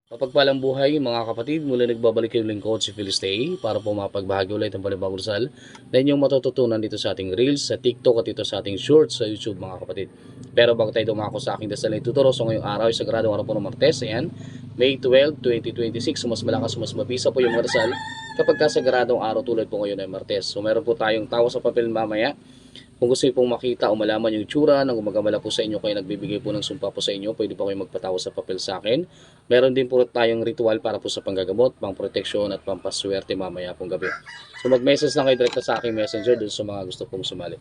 Mapagpalang buhay mga kapatid, muli nagbabalik yung lingkod si Philistay para po mapagbahagi ulit ng panibagong dasal na inyong matututunan dito sa ating Reels, sa TikTok at dito sa ating Shorts sa YouTube mga kapatid. Pero bago tayo dumako sa aking dasal na ituturo, so ngayong araw ay sagradong araw po ng Martes, ayan, May 12, 2026, mas malakas, mas mabisa po yung mga dasal kapag kasagradong araw tulad po ngayon ay Martes. So meron po tayong tawa sa papel mamaya. Kung gusto niyo pong makita o malaman yung itsura ng gumagambala po sa inyo kayo nagbibigay po ng sumpa po sa inyo, pwede po kayo magpatawa sa papel sa akin. Meron din po tayong ritual para po sa panggagamot, pangproteksyon at pampaswerte mamaya pong gabi. So mag-message lang kayo direkta sa aking messenger dun sa mga gusto pong sumali.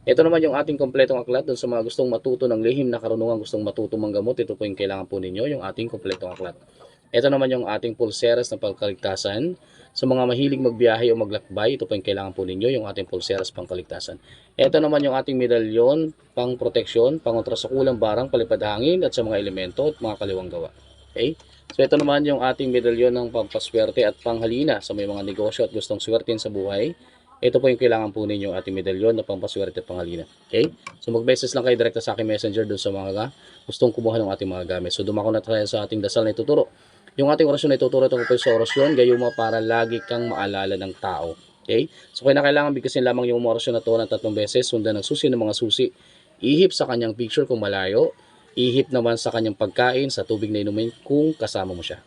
Ito naman yung ating kompletong aklat dun sa mga gustong matuto ng lihim na karunungan, gustong matuto manggamot. Ito po yung kailangan po ninyo, yung ating kompletong aklat. Ito naman yung ating pulseras ng pangkaligtasan. Sa mga mahilig magbiyahe o maglakbay, ito po yung kailangan po ninyo, yung ating pulseras pangkaligtasan. Ito naman yung ating medalyon, pang proteksyon, pangontra sa kulang barang, palipad hangin at sa mga elemento at mga kaliwang gawa. Okay? So ito naman yung ating medalyon ng pampaswerte at panghalina sa may mga negosyo at gustong swertin sa buhay. Ito po yung kailangan po ninyo ating medalyon na pampaswerte at panghalina. Okay? So mag-message lang kayo direkta sa aking messenger doon sa mga gustong kumuha ng ating mga gamit. So dumako na tayo sa ating dasal na ituturo. Yung ating orasyon na ituturo tungkol po sa orasyon, gayuma para lagi kang maalala ng tao. Okay? So kailangan bigkasin lamang yung orasyon na to ng 3 beses, sundan ng susi ng mga susi, ihip sa kanyang picture kung malayo, ihip naman sa kanyang pagkain, sa tubig na inumin kung kasama mo siya.